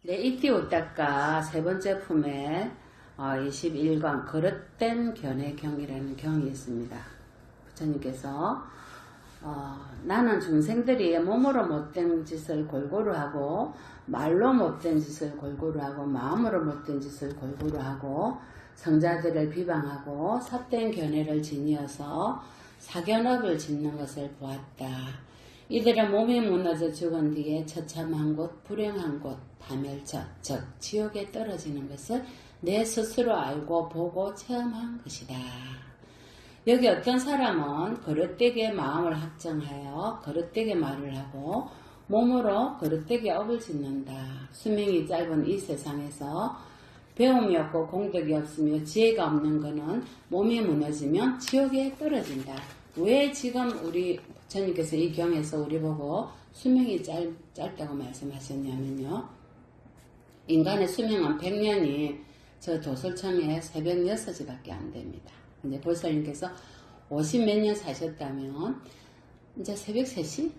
네, 이띠 옷닦아 세 번째 품에 21권 그릇된 견해경이라는 경이 있습니다. 부처님께서 나는 중생들이 몸으로 못된 짓을 골고루 하고 말로 못된 짓을 골고루 하고 마음으로 못된 짓을 골고루 하고 성자들을 비방하고 삿된 견해를 지니어서 사견업을 짓는 것을 보았다. 이들은 몸이 무너져 죽은 뒤에 처참한 곳, 불행한 곳, 파멸처, 즉 지옥에 떨어지는 것을 내 스스로 알고 보고 체험한 것이다. 여기 어떤 사람은 그릇되게 마음을 확정하여 그릇되게 말을 하고 몸으로 그릇되게 업을 짓는다. 수명이 짧은 이 세상에서 배움이 없고 공덕이 없으며 지혜가 없는 것은 몸이 무너지면 지옥에 떨어진다. 왜 지금 우리 부처님께서 이 경에서 우리 보고 수명이 짧다고 말씀하셨냐면요. 인간의 수명은 100년이 저 도솔청에 새벽 6시밖에 안 됩니다. 이제 보살님께서 50 몇 년 사셨다면 이제 새벽 3시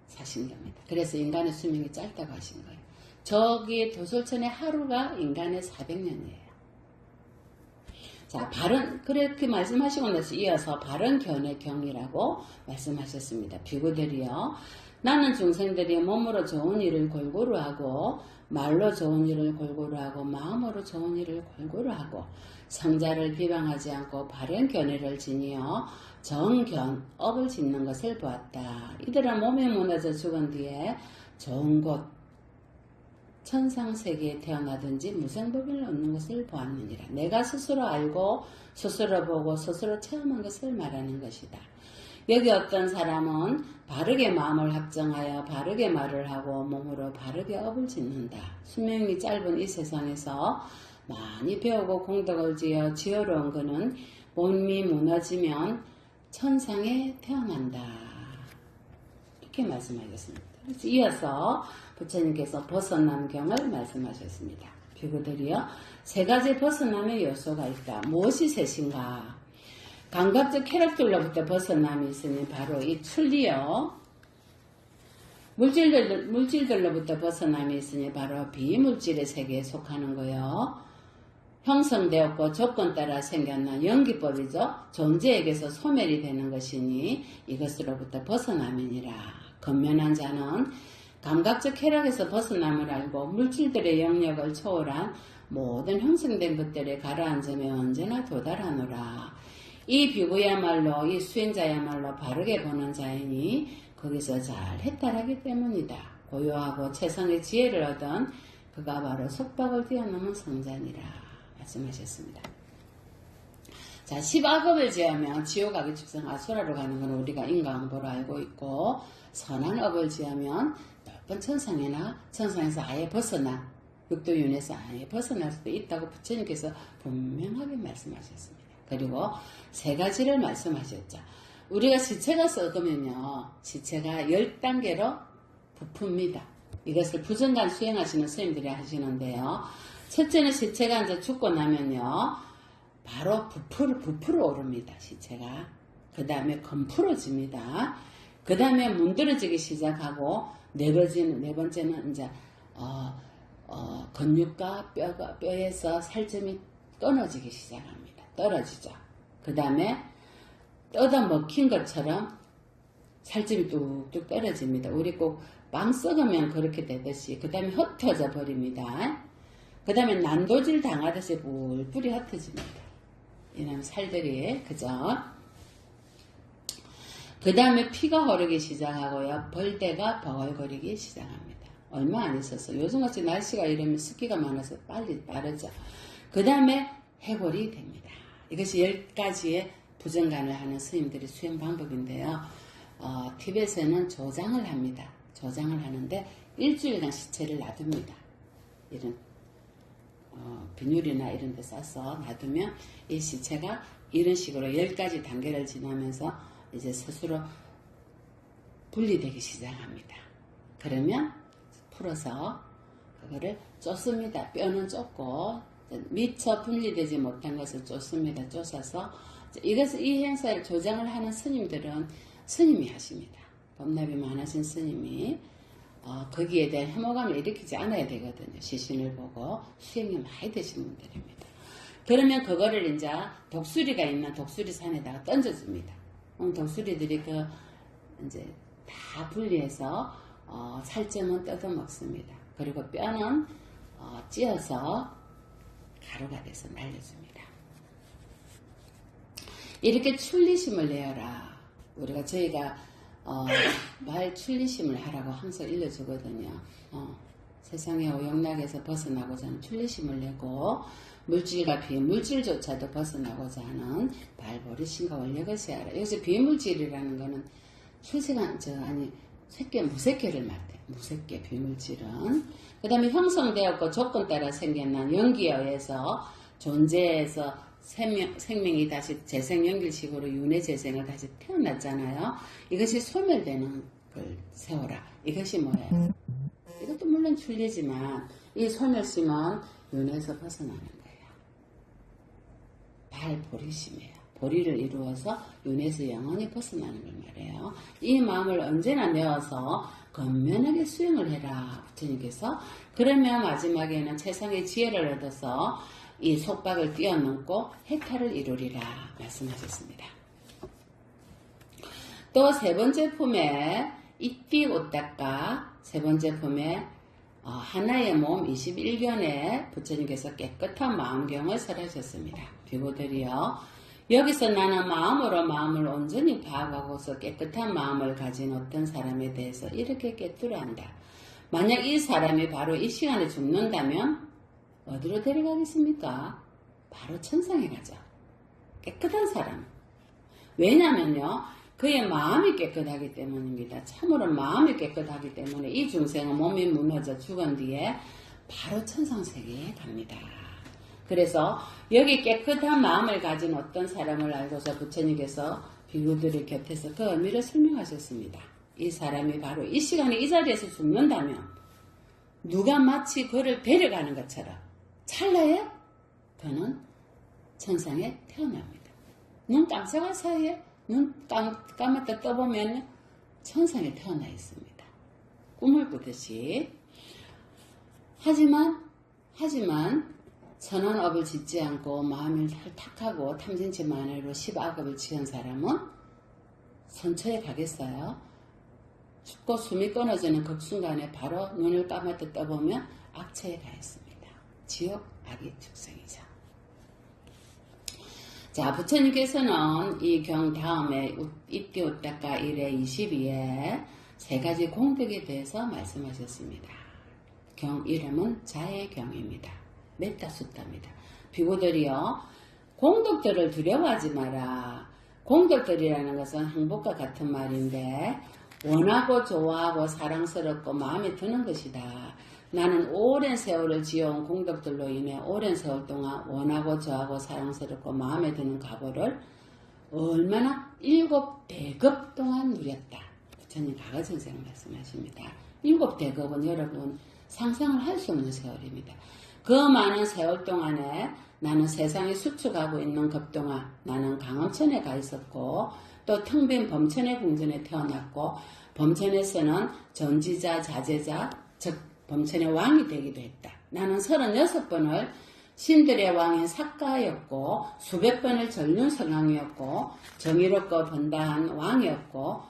사신 겁니다. 그래서 인간의 수명이 짧다고 하신 거예요. 저기 도솔천의 하루가 인간의 400년이에요. 자, 그렇게 말씀하시고 나서 이어서 바른 견해 경이라고 말씀하셨습니다. 비구들이요. 나는 중생들이 몸으로 좋은 일을 골고루 하고 말로 좋은 일을 골고루 하고 마음으로 좋은 일을 골고루 하고 성자를 비방하지 않고 바른 견해를 지니어 정견업을 짓는 것을 보았다. 이들은 몸이 무너져 죽은 뒤에 좋은 곳 천상세계에 태어나든지 무생법을 얻는 것을 보았느니라. 내가 스스로 알고 스스로 보고 스스로 체험한 것을 말하는 것이다. 여기 어떤 사람은 바르게 마음을 확정하여 바르게 말을 하고 몸으로 바르게 업을 짓는다. 수명이 짧은 이 세상에서 많이 배우고 공덕을 지어 지혜로운 그는 몸이 무너지면 천상에 태어난다. 이렇게 말씀하셨습니다. 그래서 이어서 부처님께서 벗어남경을 말씀하셨습니다. 비구들이요. 세 가지 벗어남의 요소가 있다. 무엇이 셋인가? 감각적 쾌락들로부터 벗어남이 있으니 바로 이 출리요. 물질들로부터 벗어남이 있으니 바로 비물질의 세계에 속하는 거요. 형성되었고 조건 따라 생겨난 연기법이죠. 존재에게서 소멸이 되는 것이니 이것으로부터 벗어남이니라. 건면한 자는 감각적 쾌락에서 벗어남을 알고 물질들의 영역을 초월한 모든 형성된 것들에 가라앉으며 언제나 도달하노라. 이 비구야말로 이 수행자야말로 바르게 보는 자이니 거기서 잘 해탈하기 때문이다. 고요하고 최상의 지혜를 얻은 그가 바로 속박을 뛰어넘은 성자니라 말씀하셨습니다. 자, 10악업을 지으면 지옥 가기 축생 아수라로 가는 건 우리가 인과응보로 알고 있고, 선한 업을 지으면 넓은 천상에서 아예 벗어나 육도윤에서 아예 벗어날 수도 있다고 부처님께서 분명하게 말씀하셨습니다. 그리고 세 가지를 말씀하셨죠. 우리가 시체가 썩으면요, 시체가 10단계로 부풉니다. 이것을 부정간 수행하시는 스님들이 하시는데요. 첫째는 시체가 이제 죽고 나면요, 바로 부풀어 오릅니다. 시체가. 그 다음에 검풀어집니다. 그 다음에 문드러지기 시작하고 네 번째는 이제 근육과 뼈에서 살점이 끊어지기 시작합니다. 떨어지죠. 그 다음에 뜯어 먹힌 것처럼 살점이 뚝뚝 떨어집니다. 우리 꼭 빵 썩으면 그렇게 되듯이. 그 다음에 흩어져 버립니다. 그 다음에 난도질 당하듯이 뿔뿔이 흩어집니다. 이런 살들이, 그죠? 그 다음에 피가 흐르기 시작하고요. 벌떼가 버글거리기 시작합니다. 얼마 안 있었어요. 요즘같이 날씨가 이러면 습기가 많아서 빠르죠. 그 다음에 해골이 됩니다. 이것이 10가지의 부정간을 하는 스님들의 수행 방법인데요. 티벳에는 조장을 합니다. 조장을 하는데 일주일간 시체를 놔둡니다. 이런 비닐이나 이런 데 싸서 놔두면 이 시체가 이런 식으로 10가지 단계를 지나면서 이제 스스로 분리되기 시작합니다. 그러면 풀어서 그거를 쫓습니다. 뼈는 쫓고 미처 분리되지 못한 것을 쫓습니다. 쫓아서 이 행사를 조장을 하는 스님들은 스님이 하십니다. 법납이 많으신 스님이 거기에 대한 혐오감을 일으키지 않아야 되거든요. 시신을 보고 수행이 많이 되신 분들입니다. 그러면 그거를 이제 독수리가 있는 독수리산에다가 던져줍니다. 독수리들이 이제 다 분리해서 살점은 뜯어먹습니다. 그리고 뼈는 찧어서 가루가 돼서 날려줍니다. 이렇게 출리심을 내어라. 저희가 말 출리심을 하라고 항상 일러주거든요. 세상의 오용락에서 벗어나고자 하는 출리심을 내고 물질과 비물질조차도 벗어나고자 하는 발버리심과 원력을 하라. 여기서 비물질이라는 거는 무색계를 말해요. 무색계 비물질은. 그 다음에 형성되었고 조건 따라 생겨난 연기에 의해서 존재해서 생명이 다시 재생연결식으로 윤회 재생을 다시 태어났잖아요. 이것이 소멸되는 걸 세워라. 이것이 뭐예요? 이것도 물론 출리지만 이 소멸심은 윤회에서 벗어나는 거예요. 발보리심이에요. 보리를 이루어서 윤회에서 영원히 벗어나는 걸 말해요. 이 마음을 언제나 내어서 건면하게 수행을 해라. 부처님께서. 그러면 마지막에는 최상의 지혜를 얻어서 이 속박을 뛰어넘고 해탈을 이루리라 말씀하셨습니다. 또 세 번째 품에 이띠 옷닦아 세 번째 품에 하나의 몸 21견에 부처님께서 깨끗한 마음경을 설하셨습니다. 비구들이요. 여기서 나는 마음으로 마음을 온전히 파악하고서 깨끗한 마음을 가진 어떤 사람에 대해서 이렇게 깨뜨려 한다. 만약 이 사람이 바로 이 시간에 죽는다면 어디로 데려가겠습니까? 바로 천상에 가죠. 깨끗한 사람. 왜냐면요. 그의 마음이 깨끗하기 때문입니다. 참으로 마음이 깨끗하기 때문에 이 중생은 몸이 무너져 죽은 뒤에 바로 천상세계에 갑니다. 그래서 여기 깨끗한 마음을 가진 어떤 사람을 알고서 부처님께서 비구들의 곁에서 그 의미를 설명하셨습니다. 이 사람이 바로 이 시간에 이 자리에서 죽는다면 누가 마치 그를 데려가는 것처럼 찰나에 그는 천상에 태어납니다. 눈 깜짝할 사이에 눈 감았다 떠보면 천상에 태어나 있습니다. 꿈을 꾸듯이. 하지만 선언업을 짓지 않고 마음을 탁하고 탐진치만으로 10악업을 지은 사람은 선처에 가겠어요? 죽고 숨이 끊어지는 그 순간에 바로 눈을 감았다 떠보면 악처에 가 있습니다. 지옥 악의 축생이죠. 자, 부처님께서는 이 경 다음에 이띠 옷닦아 1회 22에 세 가지 공덕에 대해서 말씀하셨습니다. 경 이름은 자의 경입니다. 메타 숫다입니다. 비구들이요. 공덕들을 두려워하지 마라. 공덕들이라는 것은 행복과 같은 말인데 원하고 좋아하고 사랑스럽고 마음에 드는 것이다. 나는 오랜 세월을 지어온 공덕들로 인해 오랜 세월 동안 원하고 좋아하고 사랑스럽고 마음에 드는 가보를 얼마나 7대급 동안 누렸다. 부처님 가가전생 말씀하십니다. 7대급은 여러분 상상을 할 수 없는 세월입니다. 그 많은 세월 동안에 나는 세상에 수축하고 있는 급 동안 나는 강엄천에 가 있었고 또 텅 빈 범천의 궁전에 태어났고 범천에서는 전지자, 자제자, 즉 범천의 왕이 되기도 했다. 나는 36번을 신들의 왕인 사가였고 수백 번을 전륜성왕이었고 정의롭고 번다한 왕이었고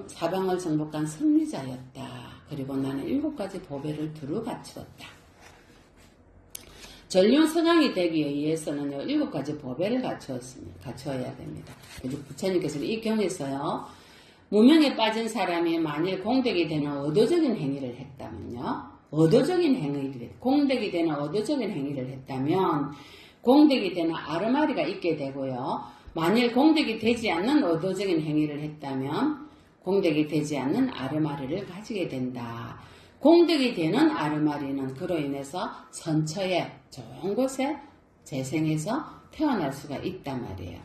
사방을 정복한 승리자였다. 그리고 나는 7가지 보배를 두루 갖추었다. 전륜성왕이 되기 위해서는요 7가지 보배를 갖추어야 됩니다. 그래서 부처님께서는 이 경에서요 무명에 빠진 사람이 만일 공덕이 되는 의도적인 행위를 했다면요. 공덕이 되는 의도적인 행위를 했다면 공덕이 되는 아르마리가 있게 되고요. 만일 공덕이 되지 않는 의도적인 행위를 했다면 공덕이 되지 않는 아르마리를 가지게 된다. 공덕이 되는 아르마리는 그로 인해서 선처에 좋은 곳에 재생해서 태어날 수가 있단 말이에요.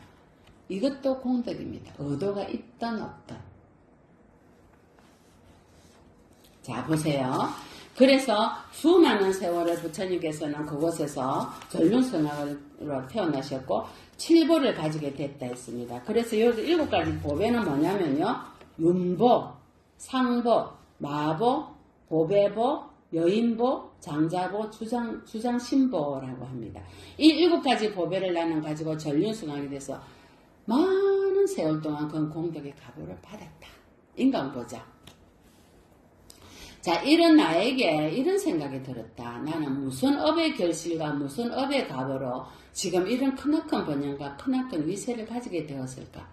이것도 공덕입니다. 의도가 있던 없던. 자 보세요. 그래서 수많은 세월을 부처님께서는 그곳에서 전륜성왕으로 태어나셨고 7보를 가지게 됐다 했습니다. 그래서 여기 7가지 보배는 뭐냐면요. 윤보, 상보, 마보, 보배보, 여인보, 장자보, 주장신보라고 합니다. 이 7가지 보배를 나는 가지고 전륜승왕이 돼서 많은 세월 동안 그 공덕의 가보를 받았다. 인간보자. 자, 이런 나에게 이런 생각이 들었다. 나는 무슨 업의 결실과 무슨 업의 가보로 지금 이런 크나큰 번영과 크나큰 위세를 가지게 되었을까?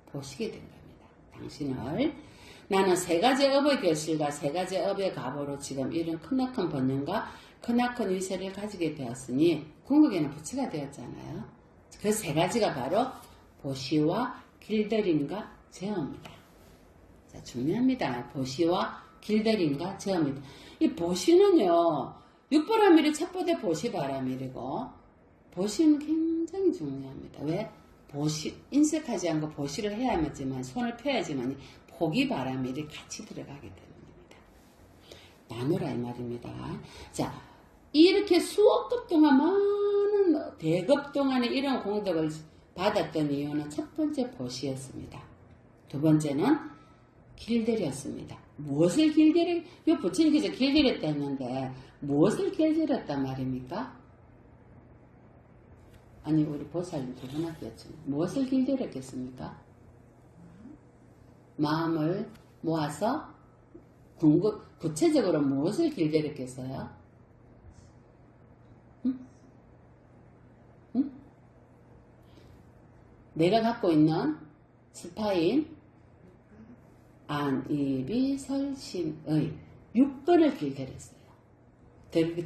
보시게 된 겁니다. 당신을 나는 3가지 업의 결실과 3가지 업의 가보로 지금 이런 크나큰 번영과 크나큰 위세를 가지게 되었으니 궁극에는 부처가 되었잖아요. 그 3가지가 바로 보시와 길들임과 제어입니다. 자, 중요합니다. 보시와 길들임과 제어입니다. 이 보시는요, 육바라밀이 첩보대 보시바라밀이고, 보시는 굉장히 중요합니다. 왜? 보시, 인색하지 않고 보시를 해야 하지만, 손을 펴야지만, 포기바라밀이 같이 들어가게 되는 겁니다. 나누라 이 말입니다. 자, 이렇게 수억 급 동안 많은 대급 동안에 이런 공덕을 받았던 이유는 첫 번째 보시였습니다. 두 번째는 길들였습니다. 무엇을 길들였? 이 부처님께서 길들였다 했는데 무엇을 길들였단 말입니까? 아니 우리 보살님 두 분 학교였죠. 무엇을 길들였겠습니까? 마음을 모아서 구체적으로 무엇을 길들였겠어요? 응? 응? 내가 갖고 있는 스파인 안이비설신의 육근을 길들였어요.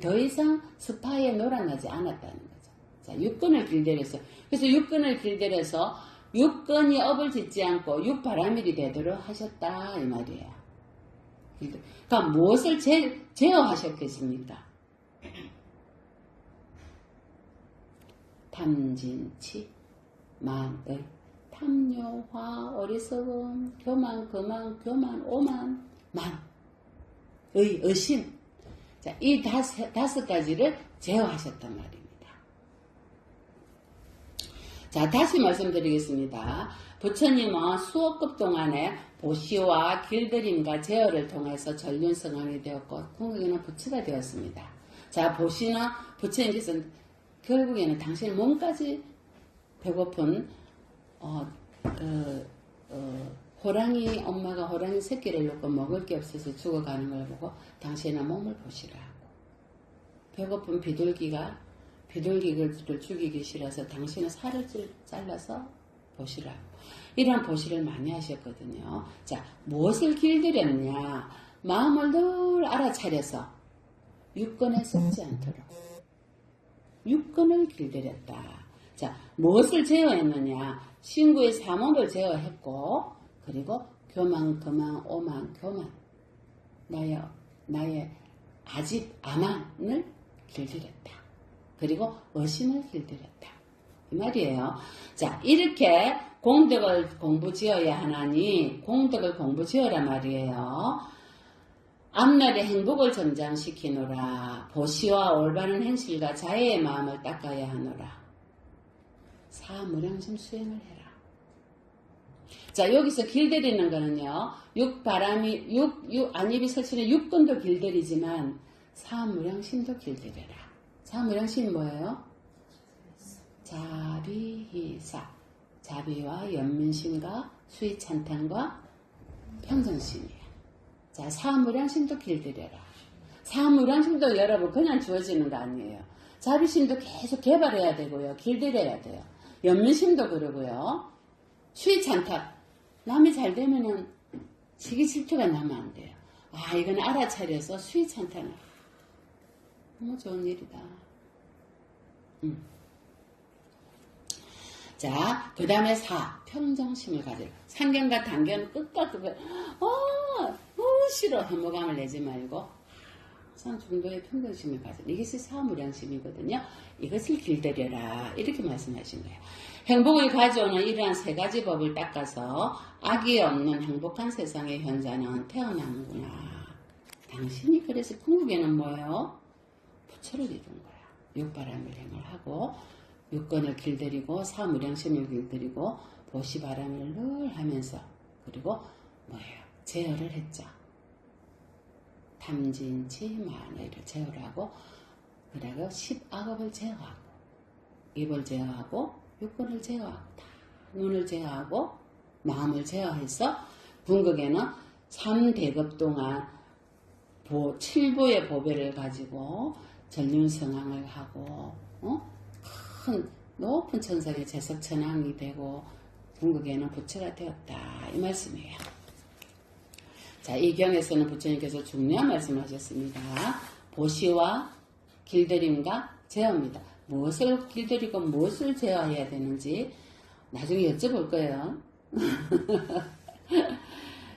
더 이상 스파이에 놀아나지 않았다는 거죠. 자, 육근을 길들였어요. 그래서 육근을 길들여서 육근이 업을 짓지 않고 육바라밀이 되도록 하셨다 이 말이에요. 그러니까 무엇을 제어하셨겠습니까? 탐진치 만의 탐요화 어리석음 교만 거만 교만 오만 만의 의심. 자, 이 다섯 가지를 제어하셨단 말입니다. 자, 다시 말씀드리겠습니다. 부처님은 수억급 동안에 보시와 길들임과 제어를 통해서 전륜성왕이 되었고 궁극에는 부처가 되었습니다. 자, 보시는 부처님께서 결국에는 당신의 몸까지 배고픈 호랑이 엄마가 호랑이 새끼를 놓고 먹을 게 없어서 죽어가는 걸 보고 당신의 몸을 보시라 하고, 배고픈 비둘기를 죽이기 싫어서 당신의 살을 잘라서 보시라 하고, 이런 보시를 많이 하셨거든요. 자, 무엇을 길들였냐? 마음을 늘 알아차려서 육근에 썩지 않도록 육근을 길들였다. 자, 무엇을 제어했느냐? 신구의 삼업을 제어했고, 그리고 교만, 거만, 오만, 교만, 나의 아집, 아만을 길들였다. 그리고 의심을 길들였다. 이 말이에요. 자, 이렇게 공덕을 공부 지어야 하나니, 공덕을 공부 지어라 말이에요. 앞날의 행복을 전장시키노라. 보시와 올바른 행실과 자애의 마음을 닦아야 하노라. 사무량심 수행을 해라. 자, 여기서 길들이는 거는요, 안입이 설치는 육근도 길들이지만 사무량심도 길들여라. 사무량심이 뭐예요? 자비희사. 자비와 연민심과 수의찬탄과 평정심이에요. 자, 사무량심도 길들여라. 사무량심도 여러분 그냥 주어지는 거 아니에요. 자비심도 계속 개발해야 되고요. 길들여야 돼요. 연민심도 그러고요. 수의찬탄. 남이 잘 되면은 시기 질투가 나면 안 돼요. 아, 이건 알아차려서 수의찬탄을. 너무 좋은 일이다. 자, 그 다음에 평정심을 가지라. 상견과 단견 끝까지 싫어 혐오감을 내지 말고 항상 중도의 평정심을 가지라. 이것이 사무량심이거든요. 이것을 길들여라. 이렇게 말씀하신 거예요. 행복을 가져오는 이러한 3가지 법을 닦아서 악이 없는 행복한 세상의 현자는 태어나는구나. 당신이 그래서 궁극에는 뭐예요? 부처를 이룬 거야. 육바람을 행을 하고 육건을 길들이고 사무량심을 길들이고 보시바람을 늘 하면서, 그리고 뭐예요? 제어를 했죠. 탐진치 만의를 제어하고 그리고 10악업을 제어하고 입을 제어하고 육군을 제어하고 다 눈을 제어하고 마음을 제어해서 분극에는 3대급 동안 7부의 보배를 가지고 전륜성왕을 하고 큰 높은 천상의 재석천왕이 되고 분극에는 부처가 되었다 이 말씀이에요. 자, 이 경에서는 부처님께서 중요한 말씀하셨습니다. 보시와 길들임과 제어입니다. 무엇을 길들이고 무엇을 제어해야 되는지 나중에 여쭤볼 거예요.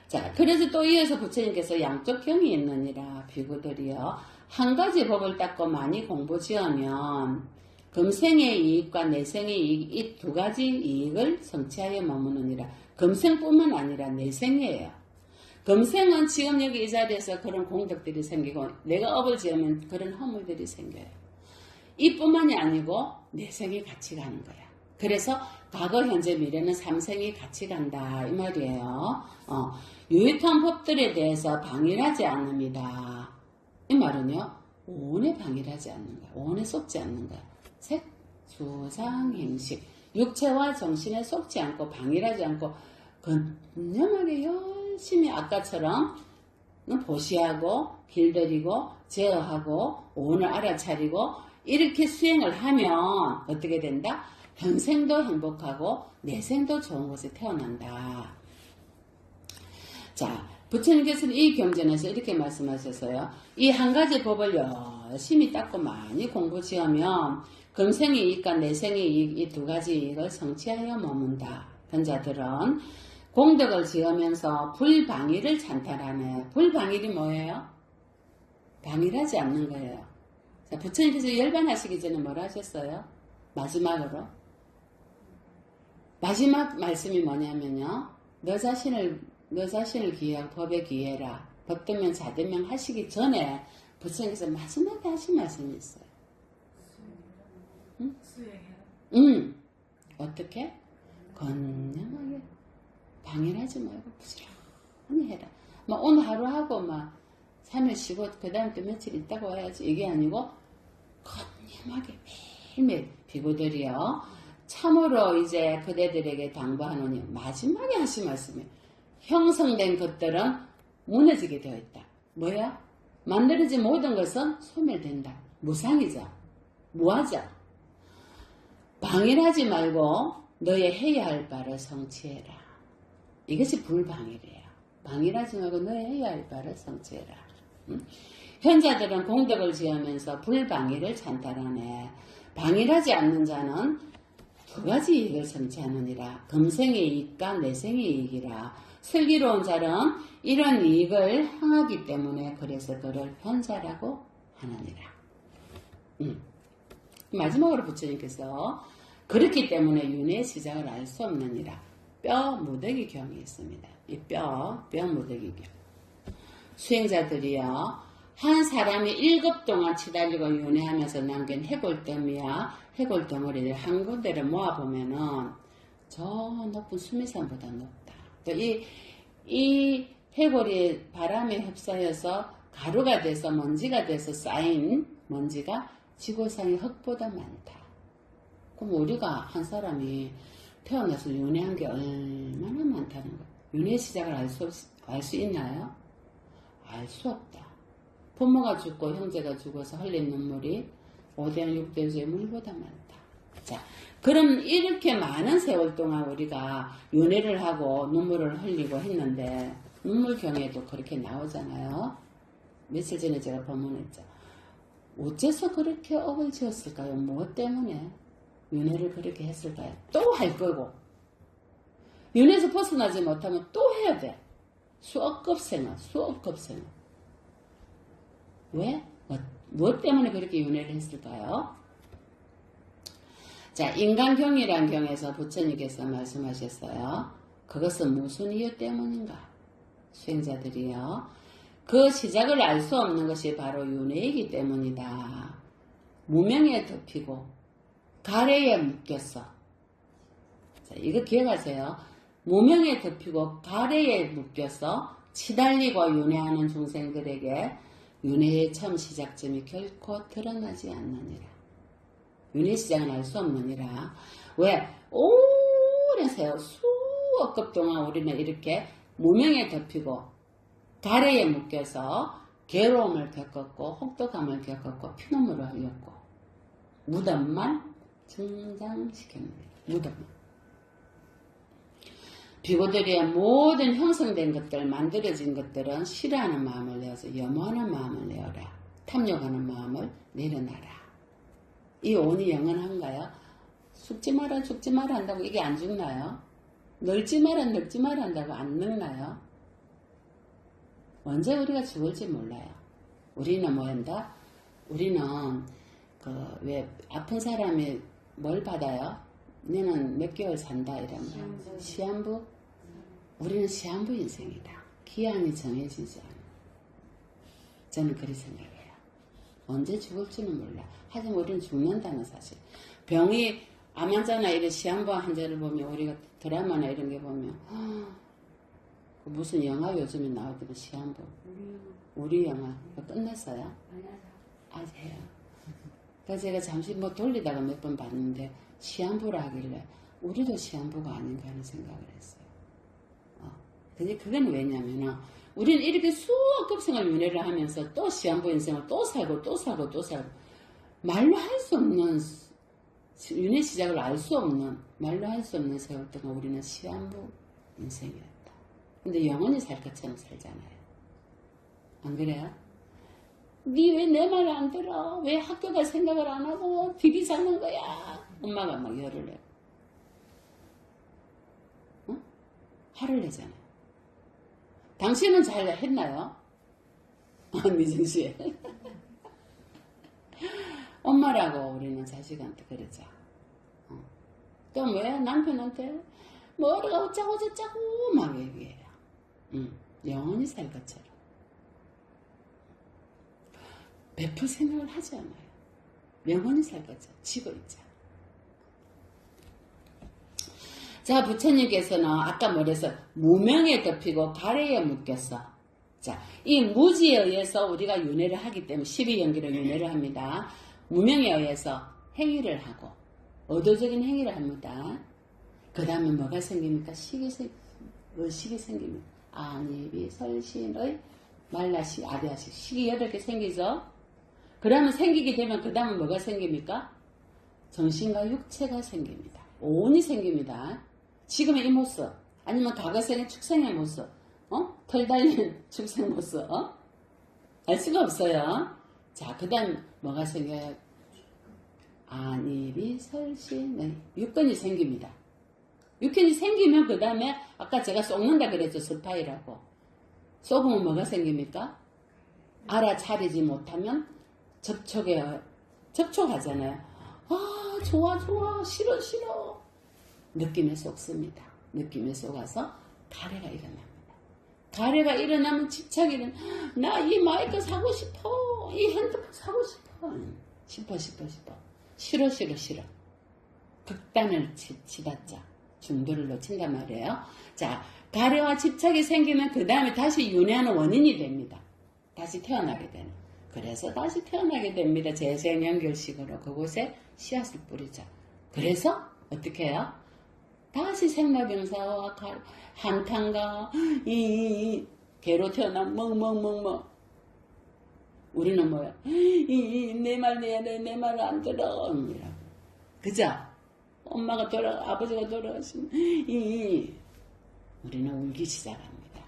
자, 그래서 또 이어서 부처님께서 양쪽 경이 있느니라 비구들이여 한 가지 법을 닦고 많이 공부지으면 금생의 이익과 내생의 이익 이 두 가지 이익을 성취하여 머무느니라. 금생뿐만 아니라 내생이에요. 금생은 지금 여기 이 자리에서 그런 공덕들이 생기고 내가 업을 지으면 그런 허물들이 생겨요. 이뿐만이 아니고 내생이 같이 가는 거야. 그래서 과거, 현재, 미래는 삼생이 같이 간다 이 말이에요. 유익한 법들에 대해서 방일하지 않습니다. 이 말은요. 오온에 방일하지 않는 거야. 오온에 속지 않는 거야. 색, 수상, 행식 육체와 정신에 속지 않고 방일하지 않고 근념하게 열심히 아까처럼 보시하고 길들이고 제어하고 오온을 알아차리고 이렇게 수행을 하면 어떻게 된다? 현생도 행복하고 내생도 좋은 곳에 태어난다. 자, 부처님께서는 이 경전에서 이렇게 말씀하셨어요. 이 한 가지 법을 열심히 닦고 많이 공부지으면 금생의 이익과 내생의 이익 이 두 가지 이익을 성취하여 머문다. 현자들은 공덕을 지으면서 불방일을 찬탈하네. 불방일이 뭐예요? 방일하지 않는 거예요. 자, 부처님께서 열반하시기 전에 뭐라 하셨어요? 마지막으로. 마지막 말씀이 뭐냐면요. 너 자신을 기해하고 법에 기해라. 법되면 자되면 하시기 전에 부처님께서 마지막에 하신 말씀이 있어요. 응? 수행해라. 어떻게? 건강하게 방해하지 말고 부지런히 해라. 막 오늘 하루 하고 막 3일 쉬고 그 다음 또 며칠 있다고 와야지. 이게 아니고 건강하게 매일매일 비구들이요. 참으로 이제 그대들에게 당부하노니 마지막에 하신 말씀이 형성된 것들은 무너지게 되어 있다. 뭐야? 만들어진 모든 것은 소멸된다. 무상이죠. 무하죠. 방일하지 말고 너의 해야 할 바를 성취해라. 이것이 불방일이에요. 방일하지 말고 너의 해야 할 바를 성취해라. 현자들은 공덕을 지으면서 불방일을 찬탈하네. 방일하지 않는 자는 두 가지 이익을 성취하느니라. 금생의 이익과 내생의 이익이라. 슬기로운 자는 이런 이익을 향하기 때문에 그래서 그를 현자라고 하느니라. 마지막으로 부처님께서 그렇기 때문에 윤회의 시작을 알 수 없느니라. 뼈 무더기 경이 있습니다. 이 뼈 무더기 경. 수행자들이요. 한 사람이 7급 동안 치달리고 윤회하면서 남긴 해골덩이야. 해골덩어리를 한 군데를 모아보면은 저 높은 수미산보다 높다. 또 이 해골이 바람에 흡사해서 가루가 돼서 먼지가 돼서 쌓인 먼지가 지구상의 흙보다 많다. 그럼 우리가 한 사람이 태어나서 윤회한 게 얼마나 많다는 거야. 윤회 시작을 알 수 있나요? 알 수 없다. 부모가 죽고 형제가 죽어서 흘린 눈물이 5대양 6대주의 물보다 많다. 자, 그럼 이렇게 많은 세월 동안 우리가 윤회를 하고 눈물을 흘리고 했는데 눈물경에도 그렇게 나오잖아요. 며칠 전에 제가 법문했죠. 어째서 그렇게 업을 지었을까요? 무엇 때문에 윤회를 그렇게 했을까요? 또 할 거고 윤회에서 벗어나지 못하면 또 해야 돼. 수억급생활. 왜? 무엇 때문에 그렇게 윤회를 했을까요? 자, 인간경이란 경에서 부처님께서 말씀하셨어요. 그것은 무슨 이유 때문인가? 수행자들이요. 그 시작을 알 수 없는 것이 바로 윤회이기 때문이다. 무명에 덮이고 가래에 묶였어. 자, 이거 기억하세요. 무명에 덮이고 가래에 묶여서 치달리고 윤회하는 중생들에게 윤회의 처음 시작점이 결코 드러나지 않느니라. 윤회 시작은 알 수 없느니라. 왜? 오랜 세월 수억 급 동안 우리는 이렇게 무명에 덮이고 가래에 묶여서 괴로움을 겪었고 혹독함을 겪었고 피눈물을 흘렸고 무덤만 증장시켰습니다. 무덤만. 비고들이의 모든 형성된 것들, 만들어진 것들은 싫어하는 마음을 내어서 염원하는 마음을 내어라. 탐욕하는 마음을 내려놔라. 이 오온이 영원한가요? 죽지 마라 죽지 마라 한다고 이게 안 죽나요? 늙지 마라 늙지 마라 한다고 안 늙나요? 언제 우리가 죽을지 몰라요. 우리는 뭐한다? 우리는 왜 아픈 사람이 뭘 받아요? 너는 몇 개월 산다 이러면 시한부? 우리는 시한부 인생이다. 기한이 정해지지 않아. 저는 그렇게 생각해요. 언제 죽을지는 몰라. 하지만 우리는 죽는다는 사실. 병이 암 환자나 이런 시한부 환자를 보면 우리가 드라마나 이런 게 보면 무슨 영화 요즘에 나오더라 시한부. 우리 영화 끝났어요? 아세요? 그래서 제가 잠시 돌리다가 몇 번 봤는데 시한부라 하길래 우리도 시한부가 아닌가 하는 생각을 했어요. 근데 그건 왜냐면은 우리는 이렇게 수억 급생을 윤회를 하면서 또 시한부 인생을 또 살고 또 살고 또 살고 말로 할 수 없는 윤회 시작을 알 수 없는 말로 할 수 없는 세월 동안 우리는 시한부 인생이었다. 근데 영원히 살 것처럼 살잖아요. 안 그래요? 니 왜 내 말 안 들어? 왜 학교 갈 생각을 안 하고 비비 사는 거야? 엄마가 막 열을 내고 어? 화를 내잖아요. 당신은 잘 했나요? 미정씨 엄마라고 우리는 자식한테 그러자. 또 뭐야? 남편한테 뭐가 어쩌고 저쩌고 막 얘기해요. 영원히 살 것처럼 베풀 생각을 하지 않아요. 영원히 살 것처럼 지고 있자. 자, 부처님께서는 아까 뭐래서 무명에 덮이고 가래에 묶였어. 자, 이 무지에 의해서 우리가 윤회를 하기 때문에 12연기로 윤회를 합니다. 무명에 의해서 행위를 하고 의도적인 행위를 합니다. 그 다음에 뭐가 생깁니까? 의식이 생깁니다. 안입이 설신의 말라시 아대하시 식이 8개 생기죠. 그러면 생기게 되면 그 다음에 뭐가 생깁니까? 정신과 육체가 생깁니다. 오온이 생깁니다. 지금의 이 모습 아니면 과거생의 축생의 모습 털 달린 축생 모습 알 수가 없어요. 자, 그 다음 뭐가 생겨요? 안입이 설신의 육근이 생깁니다. 육근이 생기면 그 다음에 아까 제가 쏙는다 그랬죠. 스파이라고. 쏙으면 뭐가 생깁니까? 알아차리지 못하면 접촉하잖아요. 아, 좋아, 싫어. 느낌에 쏙습니다. 느낌에 쏙아서 가래가 일어납니다. 가래가 일어나면 집착이 일어나. 나 이 마이크 사고 싶어. 이 핸드폰 사고 싶어. 싫어. 극단을 치닫자. 중도를 놓친단 말이에요. 자, 가래와 집착이 생기면 그 다음에 다시 윤회하는 원인이 됩니다. 다시 태어나게 되는. 그래서 다시 태어나게 됩니다. 재생연결식으로 그곳에 씨앗을 뿌리자. 그래서 어떻게 해요? 다시 생老병사와 한탄과 개로 태어나 멍. 우리는 뭐야? 내 말 내 말 안 들어. 그죠? 엄마가 아버지가 돌아가시면 우리는 울기 시작합니다.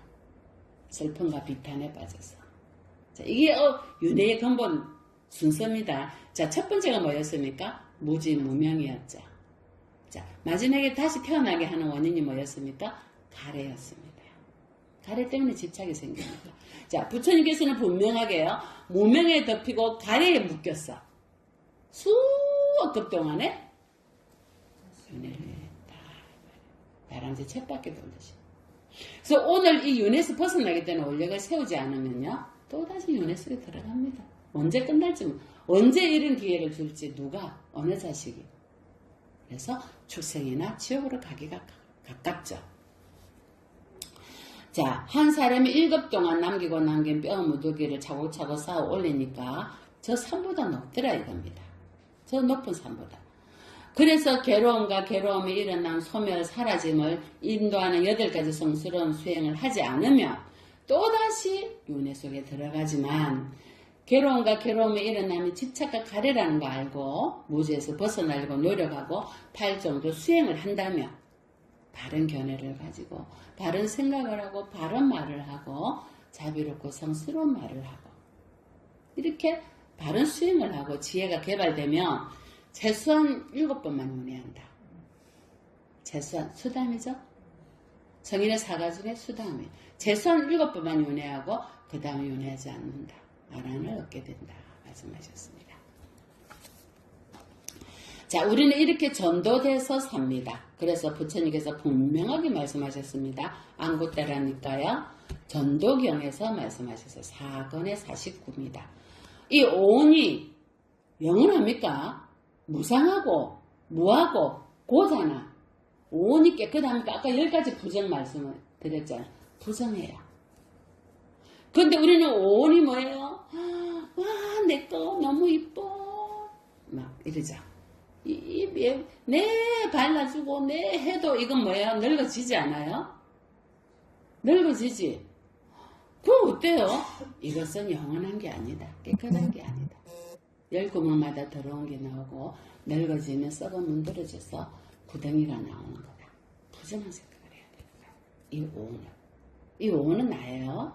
슬픔과 비탄에 빠져서. 자, 이게 윤회의 근본 순서입니다. 자, 첫 번째가 뭐였습니까? 무지 무명이었죠. 자, 마지막에 다시 태어나게 하는 원인이 뭐였습니까? 가래였습니다. 가래 때문에 집착이 생깁니다. 자, 부처님께서는 분명하게요. 무명에 덮이고 가래에 묶였어. 수억 급 동안에 윤회를 했다. 다람쥐 쳇바퀴 돌듯이. 그래서 오늘 이 윤회에서 벗어나기 때문에 원력을 세우지 않으면요. 또다시 윤회 속에 들어갑니다. 언제 끝날지, 언제 이런 기회를 줄지, 누가, 어느 자식이. 그래서 축생이나 지옥으로 가기가 가깝죠. 자, 한 사람이 7 동안 남기고 남긴 뼈 무더기를 차곡차곡 쌓아 올리니까 저 산보다 높더라 이겁니다. 저 높은 산보다. 그래서 괴로움과 괴로움이 일어난 소멸 사라짐을 인도하는 8가지 성스러운 수행을 하지 않으면 또다시 윤회 속에 들어가지만 괴로움과 괴로움이 일어나면 집착과 가래라는 거 알고 무지에서 벗어나려고 노력하고 8정도 수행을 한다면 바른 견해를 가지고 바른 생각을 하고 바른 말을 하고 자비롭고 성스러운 말을 하고 이렇게 바른 수행을 하고 지혜가 개발되면 최소한 7번만 윤회한다. 최소한 수담이죠. 성인의 사가 중에 수담이 최소한 7번만 윤회하고 그 다음에 윤회하지 않는다. 아란을 얻게 된다. 말씀하셨습니다. 자, 우리는 이렇게 전도돼서 삽니다. 그래서 부처님께서 분명하게 말씀하셨습니다. 안구때라니까요. 전도경에서 말씀하셨어요. 4권의 49입니다. 이 오온이 영원합니까? 무상하고 무하고 고잖아. 오온이 깨끗합니까? 아까 10가지 부정 말씀을 드렸잖아요. 부정해요. 근데 우리는 오온이 뭐예요? 와, 내 거 너무 이뻐. 막 이러죠. 네 발라주고 네 해도 이건 뭐예요? 늙어지지 않아요? 늙어지지. 그럼 어때요? 이것은 영원한 게 아니다. 깨끗한 게 아니다. 10구멍마다 더러운 게 나오고 늙어지면 썩어 문드러져서 구덩이가 나오는 거다. 부정한 생각을 해야 됩니다. 이 오온은. 이 오온은 나예요.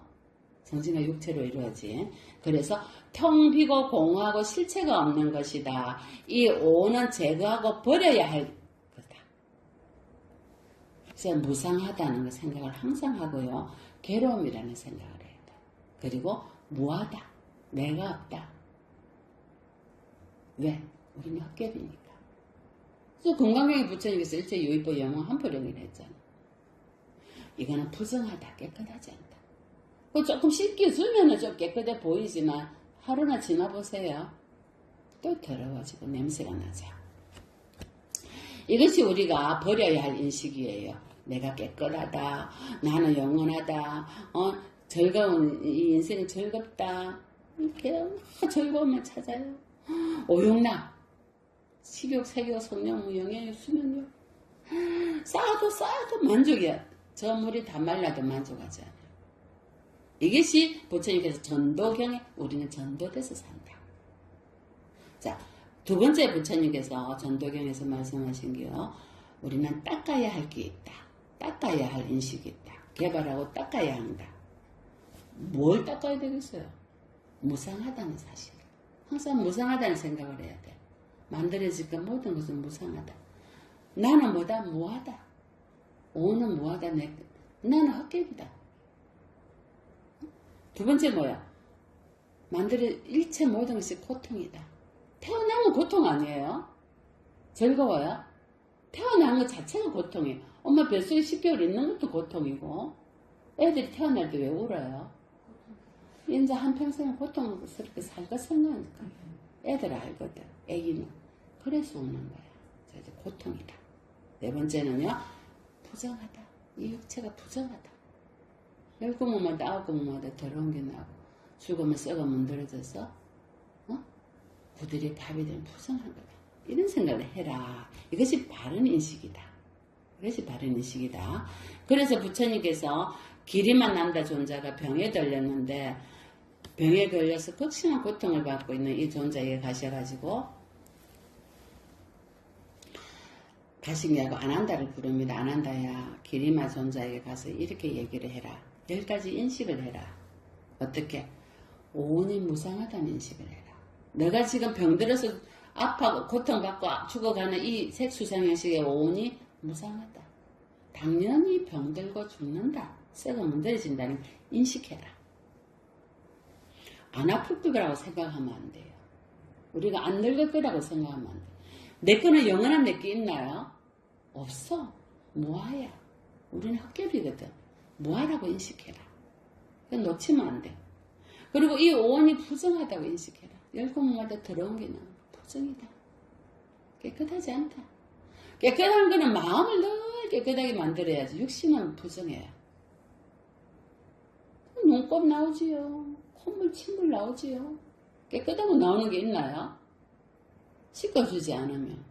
정신과 육체로 이루어진. 그래서 텅 비고 공허하고 실체가 없는 것이다. 이 오는 제거하고 버려야 할 거다. 그래서 무상하다는 그 생각을 항상 하고요. 괴로움이라는 생각을 해야 돼. 그리고 무하다. 내가 없다. 왜? 우리는 헛개비니까. 그래서 건강경의 부처님께서 일체 유의법 영원 한포령이라 했잖아. 이거는 부정하다. 깨끗하지 않다. 조금 씻겨주면 좀 깨끗해 보이지만 하루나 지나보세요. 또 더러워지고 냄새가 나죠. 이것이 우리가 버려야 할 인식이에요. 내가 깨끗하다. 나는 영원하다. 즐거운 이 인생은 즐겁다. 이렇게 즐거움을 찾아요. 오용락, 식욕, 색욕, 성욕, 영예욕, 수면욕 쌓아도 만족이야. 저 물이 다 말라도 만족하지 않아요. 이것이 부처님께서 전도경에 우리는 전도돼서 산다. 자, 2번째 부처님께서 전도경에서 말씀하신 게요. 우리는 닦아야 할 게 있다. 닦아야 할 인식이 있다. 개발하고 닦아야 한다. 뭘 닦아야 되겠어요? 무상하다는 사실. 항상 무상하다는 생각을 해야 돼. 만들어질까 모든 것은 무상하다. 나는 뭐다? 무하다. 오는 무하다. 나는 헛개비다. 2번째 뭐야? 일체 모든 것이 고통이다. 태어나면 고통 아니에요? 즐거워요? 태어난 것 자체가 고통이에요. 엄마 뱃속에 10개월 있는 것도 고통이고 애들이 태어날 때 왜 울어요? 이제 한평생을 고통스럽게 살고 생각하니까 애들 알거든. 애기는. 그래서 우는 거야. 이제 고통이다. 4번째는요. 부정하다. 이 육체가 부정하다. 10구멍마다 9구멍마다 더러운 게 나고 죽으면 썩어 문드러져서 부들이 밥이 되면 부정한 거다. 이런 생각을 해라. 이것이 바른 인식이다. 이것이 바른 인식이다. 그래서 부처님께서 기리만 난다 존자가 병에 걸렸는데 병에 걸려서 극심한 고통을 받고 있는 이 존자에게 가셔가지고 가시냐고 안한다를 부릅니다. 안한다야 기리마 존자에게 가서 이렇게 얘기를 해라. 10가지 인식을 해라. 어떻게? 오온이 무상하다는 인식을 해라. 너가 지금 병들어서 아파고 고통받고 죽어가는 이 색수상형식의 오온이 무상하다. 당연히 병들고 죽는다. 썩어 문드러진다는 인식해라. 안 아플 거라고 생각하면 안 돼요. 우리가 안 늙을 거라고 생각하면 안 돼요. 내 거는 영원한 내 게 있나요? 없어. 무아야. 우리는 헛개비거든. 무아라고 인식해라. 그건 놓치면 안 돼. 그리고 이 오온이 부정하다고 인식해라. 10구멍마다 더러운 게 나와. 부정이다. 깨끗하지 않다. 깨끗한 거는 마음을 늘 깨끗하게 만들어야지. 육신은 부정해요. 눈곱 나오지요. 콧물, 침물 나오지요. 깨끗하고 나오는 게 있나요? 씻어주지 않으면.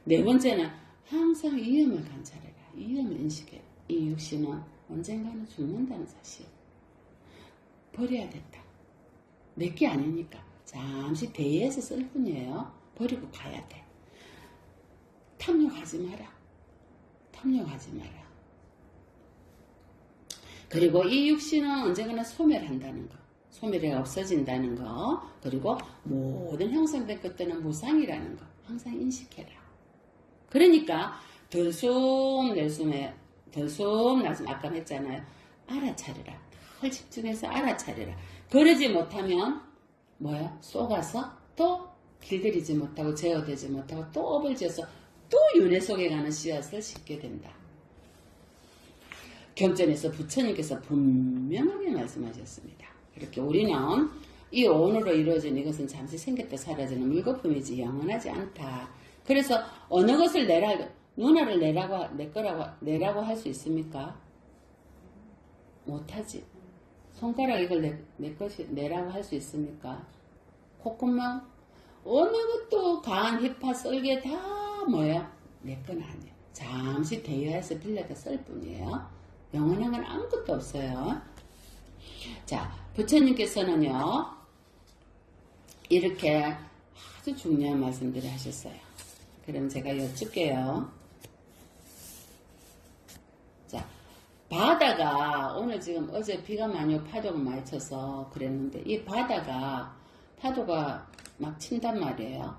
네 번째는 항상 위험을 관찰해라. 위험을 인식해라. 이 육신은 언젠가는 죽는다는 사실. 버려야 된다. 내 게 아니니까. 잠시 대여해서 쓸 뿐이에요. 버리고 가야 돼. 탐욕하지 마라. 탐욕하지 마라. 그리고 이 육신은 언젠가나 소멸한다는 거. 소멸이 없어진다는 거. 그리고 모든 형성된 것들은 무상이라는 거. 항상 인식해라. 그러니까 들숨 날숨 아까 했잖아요. 알아차리라. 늘 집중해서 알아차리라. 그러지 못하면 뭐야? 쏘가서 또 길들이지 못하고 제어되지 못하고 또 업을 지어서 또 윤회 속에 가는 씨앗을 싣게 된다. 경전에서 부처님께서 분명하게 말씀하셨습니다. 이렇게 우리는 이 오온으로 이루어진 이것은 잠시 생겼다 사라지는 물거품이지 영원하지 않다. 그래서 어느 것을 누나를 내라고 할 수 있습니까? 못하지. 손가락 이걸 내라고 할 수 있습니까? 콧구멍? 어느 것도 강한 힙파 썰개 다 뭐야? 내 건 아니에요. 잠시 대여해서 빌려다 쓸 뿐이에요. 영원한 건 아무것도 없어요. 자, 부처님께서는요, 이렇게 아주 중요한 말씀들을 하셨어요. 그럼 제가 여쭙게요. 자, 바다가 오늘 지금 어제 비가 많이 오고 파도가 많이 쳐서 그랬는데 이 파도가 막 친단 말이에요.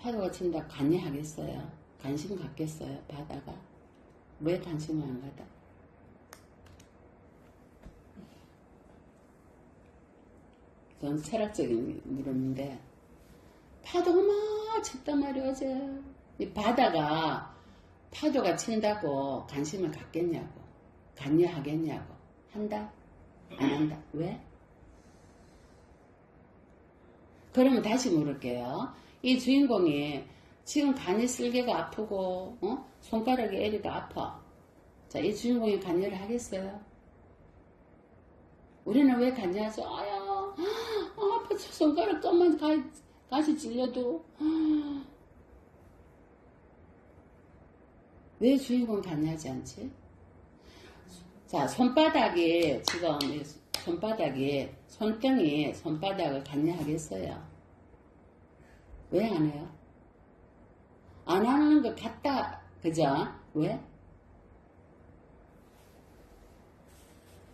파도가 친다 관여하겠어요? 관심 갖겠어요? 바다가? 왜 관심을 안 가다? 그건 철학적인 물음인데 파도가 막 쳤단 말이에요. 어제 이 파도가 친다고 관심을 갖겠냐고, 관여하겠냐고, 한다? 안 한다? 왜? 그러면 다시 물을게요. 이 주인공이 지금 간이 쓸개가 아프고 손가락에 애리가 아파. 자, 이 주인공이 관여를 하겠어요? 우리는 왜 관여하죠? 아파. 손가락 조금만 가시 찔려도 왜 주인공이 관여하지 않지? 자, 손바닥이 지금 손등이 손바닥을 관여하겠어요? 왜 안 해요? 안 하는 것 같다. 그죠? 왜?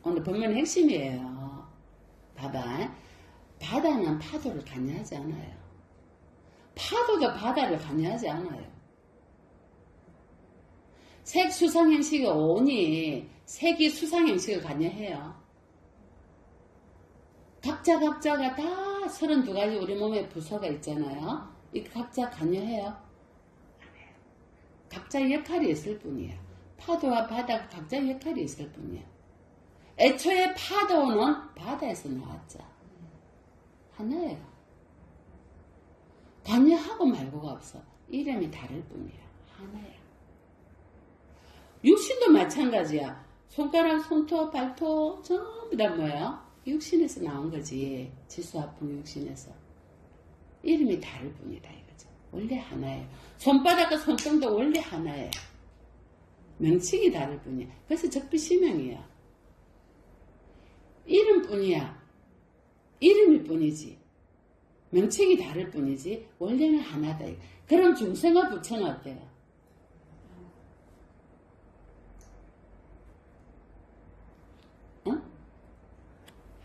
오늘 본문의 핵심이에요. 봐봐. 바다는 파도를 관여하지 않아요. 파도도 바다를 관여하지 않아요. 색수상행식의 오온이 색이 수상행식을 관여해요. 각자가 다 32가지 우리 몸에 부서가 있잖아요. 이 각자 관여해요? 안 해요. 각자 역할이 있을 뿐이에요. 파도와 바다가 각자 역할이 있을 뿐이에요. 애초에 파도는 바다에서 나왔죠. 하나예요. 관여하고 말고가 없어. 이름이 다를 뿐이야. 하나야. 육신도 마찬가지야. 손가락, 손톱, 발톱 전부 다 뭐예요? 육신에서 나온 거지. 지수화풍 육신에서. 이름이 다를 뿐이다 이거죠. 원래 하나예요. 손바닥과 손등도 원래 하나예요. 명칭이 다를 뿐이야. 그래서 적비시명이에요. 이름뿐이야. 이름일 뿐이지. 명칭이 다를 뿐이지 원래는 하나다. 그럼 중생과 부처는 어때요?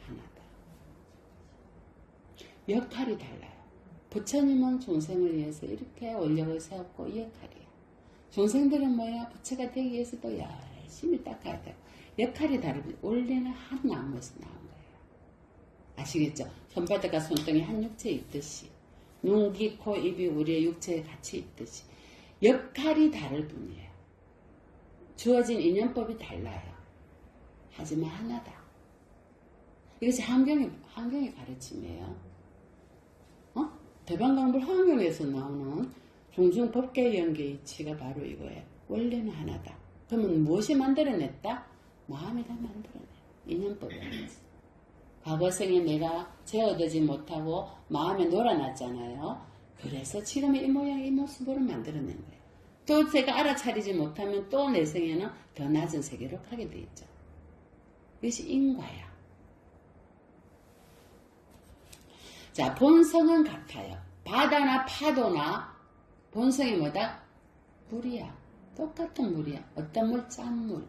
하나다. 역할이 달라요. 부처님은 중생을 위해서 이렇게 원력을 세웠고 이 역할이야. 중생들은 뭐야? 부처가 되기 위해서 또 열심히 닦아야 돼요. 역할이 다르고 원래는 한 나무에서 나온 거예요. 아시겠죠? 손바닥과 손등이 한 육체에 있듯이 눈, 귀, 코, 입이 우리의 육체에 같이 있듯이 역할이 다를 뿐이에요. 주어진 인연법이 달라요. 하지만 하나다. 이것이 환경의 가르침이에요. 대방강불 환경에서 나오는 중중법계 연계 이치가 바로 이거예요. 원래는 하나다. 그러면 무엇이 만들어냈다? 마음이 다 만들어내. 인연법이라는 거지. 과거생에 내가 제어되지 못하고 마음에 놀아놨잖아요. 그래서 지금의 이 모양 이 모습으로 만들어낸 거예요. 또 제가 알아차리지 못하면 또 내 생에는 더 낮은 세계로 가게 돼 있죠. 이것이 인과야. 자, 본성은 같아요. 바다나 파도나 본성이 뭐다? 물이야. 똑같은 물이야. 어떤 물? 짠물.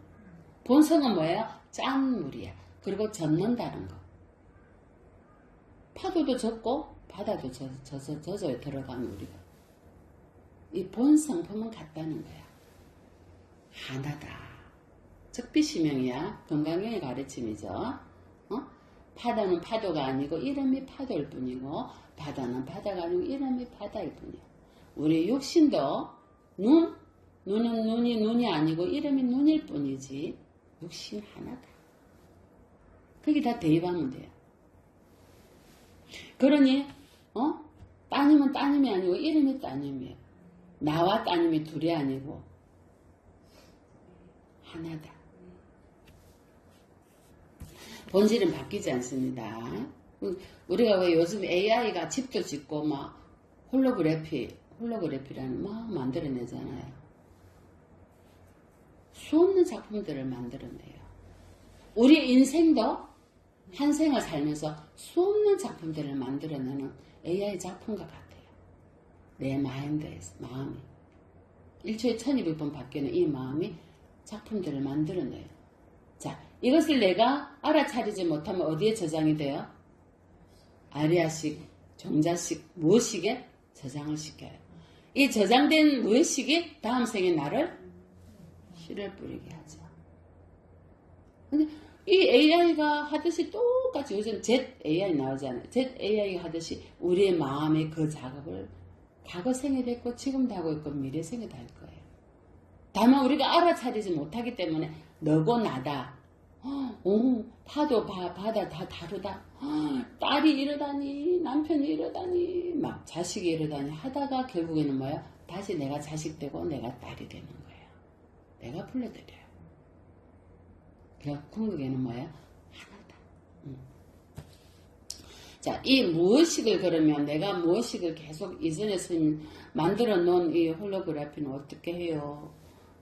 본성은 뭐예요? 짠물이야. 그리고 젖는다는 거. 파도도 젖고 바다도 젖어에 들어가면 우리가. 이 본성품은 같다는 거야. 하나다. 적비시명이야. 건강경의 가르침이죠. 파도는 파도가 아니고 이름이 파도일 뿐이고 바다는 바다가 아니고 이름이 바다일 뿐이야. 우리 육신도 눈은 눈이 아니고 이름이 눈일 뿐이지 육신 하나다. 그게 다 대입하면 돼요. 그러니 따님은 따님이 아니고 이름이 따님이에요. 나와 따님이 둘이 아니고 하나다. 본질은 바뀌지 않습니다. 우리가 왜 요즘 AI가 집도 짓고 막 홀로그래피라는 막 만들어내잖아요. 수없는 작품들을 만들어내요. 우리 인생도 한 생을 살면서 수없는 작품들을 만들어내는 AI 작품과 같아요. 내 마인드에서 마음이 1초에 1200번 바뀌는 이 마음이 작품들을 만들어내요. 자, 이것을 내가 알아차리지 못하면 어디에 저장이 돼요? 아리아식, 종자식, 무엇식에 저장을 시켜요. 이 저장된 무엇식이 다음 생에 나를 씨를 뿌리게 하죠. 근데 이 AI가 하듯이 똑같이 요즘 ZAI 나오잖아요. ZAI가 하듯이 우리의 마음의 그 작업을 과거 생에도 했고 지금도 하고 있고 미래 생에도 할 거예요. 다만 우리가 알아차리지 못하기 때문에 너고 나다. 파도 바다 다 다르다. 딸이 이러다니 남편이 이러다니 막 자식이 이러다니 하다가 결국에는 뭐야? 다시 내가 자식 되고 내가 딸이 되는 거예요. 내가 불러드려요. 그래서 궁극에는 뭐야? 하나다. 자, 이 무엇식을 그러면 내가 무엇식을 계속 이전에 만들어 놓은 이 홀로그래피는 어떻게 해요?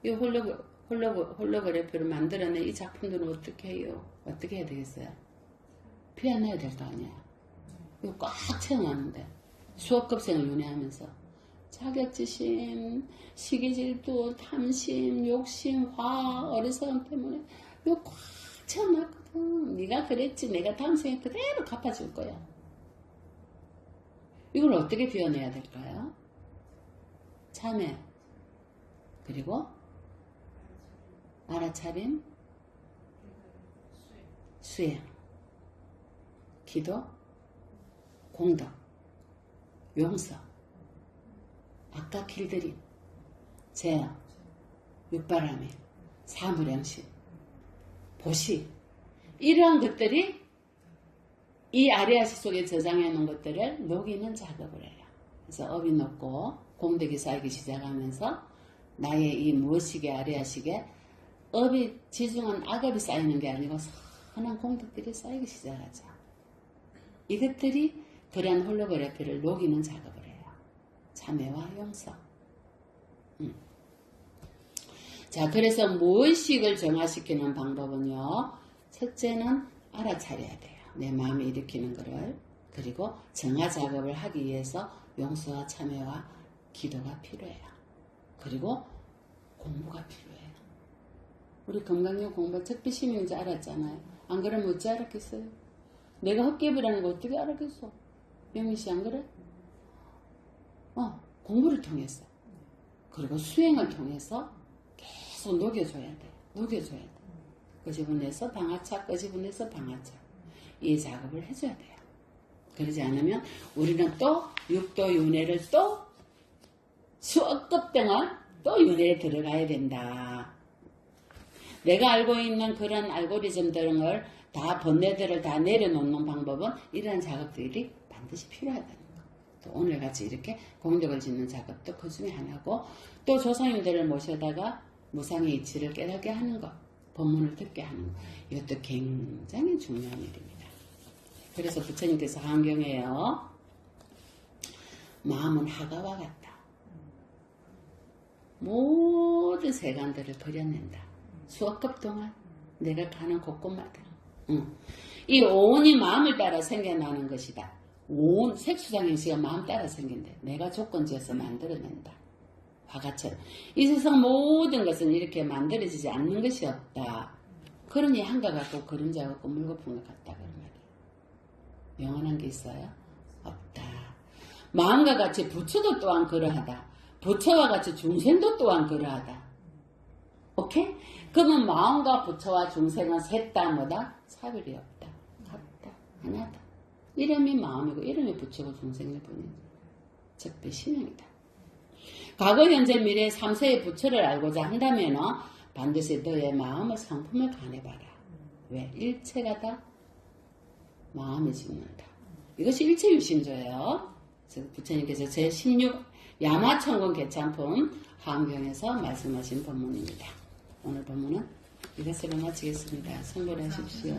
이 홀로그래피를 만들어낸 이 작품들은 어떻게 해요? 어떻게 해야 되겠어요? 피해내야 될 거 아니야. 이거 꽉 채워놨는데 수업급생을 윤회하면서 자격지심, 시기질투, 탐심, 욕심, 화, 어리석음 때문에 이거 꽉 채워놨거든. 네가 그랬지. 내가 다음 생에 그대로 갚아줄 거야. 이걸 어떻게 비워내야 될까요? 참회, 그리고 알아차림, 수행, 기도, 공덕, 용서, 아까 길들임, 제어, 육바라밀, 사무량심, 보시, 이러한 것들이 이 아리아식 속에 저장해 놓은 것들을 녹이는 작업을 해요. 그래서 업이 녹고 공덕이 쌓이기 시작하면서 나의 이 무엇식의 아리아식에 업이 지중한 악업이 쌓이는 게 아니고 선한 공덕들이 쌓이기 시작하죠. 이것들이 그러한 홀로그래피를 녹이는 작업을 해요. 참회와 용서. 자, 그래서 무엇식을 정화시키는 방법은요. 첫째는 알아차려야 돼요. 내 마음에 일으키는 거를. 그리고 정화 작업을 하기 위해서 용서와 참회와 기도가 필요해요. 그리고 공부가 필요해요. 우리 건강용 공부 적비심인지 알았잖아요. 안 그러면 어찌 알았겠어요? 내가 헛개비라는 거 어떻게 알았겠어? 영민 씨 안 그래? 공부를 통해서 그리고 수행을 통해서 계속 녹여줘야 돼. 녹여줘야 돼. 끄집어내서 방아차, 끄집어내서 방아차. 이 작업을 해줘야 돼요. 그러지 않으면 우리는 또 육도 윤회를 또 수억급 동안 또 윤회에 들어가야 된다. 내가 알고 있는 그런 알고리즘들을 다 번뇌들을 다 내려놓는 방법은 이러한 작업들이 반드시 필요하다는 거. 또 오늘같이 이렇게 공덕을 짓는 작업도 그 중에 하나고 또 조상님들을 모셔다가 무상의 이치를 깨닫게 하는 것. 법문을 듣게 하는 거. 이것도 굉장히 중요한 일입니다. 그래서 부처님께서 환경에요. 마음은 하가와 같다. 모든 세간들을 버려낸다. 수억급 동안 내가 가는 곳곳마다. 이 오온이 마음을 따라 생겨나는 것이다. 오온, 색수장행시가 마음 따라 생긴대. 내가 조건지어서 만들어낸다. 화가처럼. 이 세상 모든 것은 이렇게 만들어지지 않는 것이 없다. 그러니 한가 같고 그림자 같고 물거품 것 같다. 그런 말이에요. 영원한 게 있어요? 없다. 마음과 같이 부처도 또한 그러하다. 부처와 같이 중생도 또한 그러하다. 오케이? 그러면 마음과 부처와 중생은 셋 다 뭐다? 차별이 없다. 같다. 하나다. 이름이 마음이고 이름이 부처고 중생일 뿐이지. 적대 신형이다. 과거, 현재, 미래 3세의 부처를 알고자 한다면 반드시 너의 마음의 상품을 가내봐라. 왜? 일체가 다 마음이 짓는다. 이것이 일체유심조예요. 부처님께서 제16 야마천공 개참품 하암경에서 말씀하신 법문입니다. 오늘 법문은 이것으로 마치겠습니다. 성불하십시오.